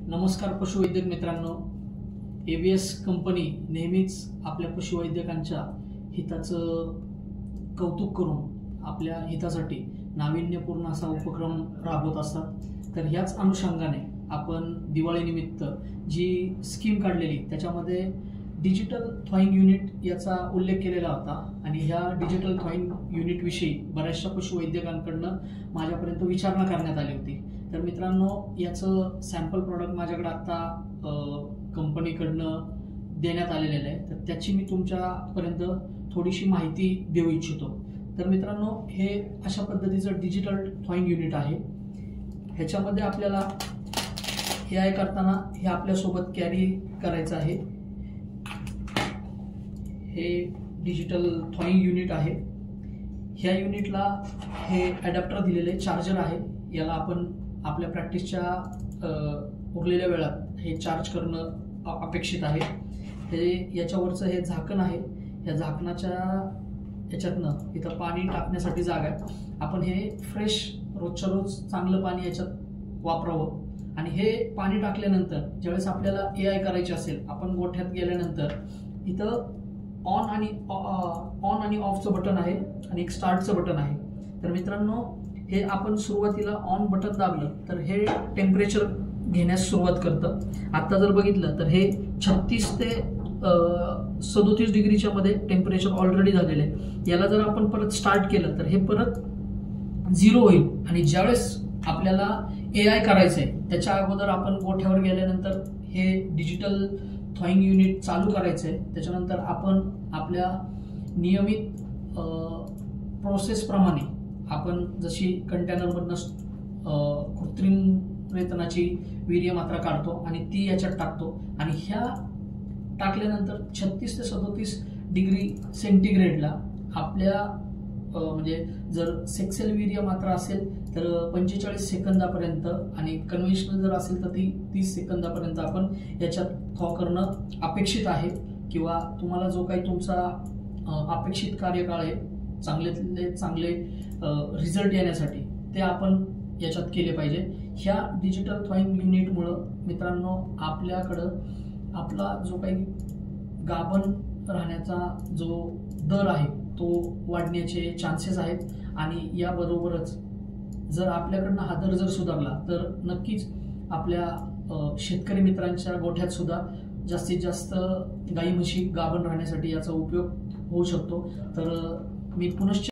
नमस्कार पशुवैद्यक मित्रांनो, एबीएस कंपनी नेहमीच आपल्या पशुवैद्यकांच्या हिताचं कौतुक करून आपल्या हितासाठी नाविन्यपूर्ण असा उपक्रम राबवत असतात। तर ह्याच अनुषंगाने आपण दिवाळीनिमित्त जी स्कीम काढलेली त्याच्यामध्ये डिजिटल थ्रॉइंग युनिट याचा उल्लेख केलेला होता आणि ह्या डिजिटल थ्रॉइंग युनिट विषयी बऱ्याचशा पशुवैद्यकांकडून माझ्यापर्यंत विचारणा करण्यात आली होती। तर मित्रांनो, याचं सॅम्पल प्रॉडक्ट माझ्याकडे आता कंपनीकडनं देण्यात आलेलं आहे, तर त्याची मी तुमच्यापर्यंत थोडीशी माहिती देऊ इच्छितो। तर मित्रांनो, हे अशा पद्धतीचं डिजिटल थ्रॉइंग युनिट आहे। ह्याच्यामध्ये आपल्याला AI करताना हे आपल्यासोबत कॅरी करायचं आहे। हे डिजिटल थ्रॉइंग युनिट आहे। ह्या युनिटला हे अडॅप्टर दिलेले चार्जर आहे। याला आपण आपल्या प्रॅक्टिसच्या उरलेल्या वेळात हे चार्ज करणं अपेक्षित आहे। हे याच्यावरचं हे झाकण आहे। या झाकणाच्या याच्यातनं इथं पाणी टाकण्यासाठी जागा आहे। आपण हे फ्रेश रोजच्या रोज चांगलं पाणी याच्यात वापरावं आणि हे पाणी टाकल्यानंतर ज्यावेळेस आपल्याला AI करायची असेल, आपण गोठ्यात गेल्यानंतर इथं ऑन आणि ऑफचं बटन आहे आणि एक स्टार्टचं बटन आहे। तर मित्रांनो, हे आपण सुरुवातीला ऑन बटन दाबलं तर हे टेम्परेचर घेण्यास सुरुवात करतं। आता जर बघितलं तर हे 36 ते 37 डिग्रीच्या मध्ये टेम्परेचर ऑलरेडी झालेलं आहे। याला जर आपण परत स्टार्ट केलं तर हे परत 0 होईल आणि ज्यावेळेस आपल्याला AI करायचं आहे त्याच्या अगोदर आपण गोठ्यावर गेल्यानंतर हे डिजिटल थ्रॉइंग युनिट चालू करायचं आहे। त्याच्यानंतर आपण आपल्या नियमित प्रोसेस प्रमाणे आपण जशी कंटेनरमधनं कृत्रिम रेतनाची वीर्य मात्रा काढतो आणि ती याच्यात टाकतो आणि ह्या टाकल्यानंतर 36 ते 37 डिग्री सेंटीग्रेडला आपल्या म्हणजे जर सेक्सेल वीर्य मात्रा असेल तर 45 सेकंदापर्यंत आणि कन्व्हेन्शनल जर असेल तर ती 30 सेकंदापर्यंत आपण याच्यात थॉ करणं अपेक्षित आहे। किंवा तुम्हाला जो काही तुमचा अपेक्षित कार्यकाळ आहे, चांगले रिझल्ट येण्यासाठी ते आपण याच्यात केले पाहिजे। ह्या डिजिटल थ्रॉइंग युनिटमुळं मित्रांनो, आपल्याकडं आपला जो काही गाभण राहण्याचा जो दर आहे तो वाढण्याचे चान्सेस आहेत आणि याबरोबरच जर आपल्याकडनं हा दर जर सुधारला तर नक्कीच आपल्या शेतकरी मित्रांच्या गोठ्यात सुद्धा जास्तीत जास्त गाई म्हशी गाभण राहण्यासाठी याचा उपयोग होऊ शकतो। तर मी पुनश्च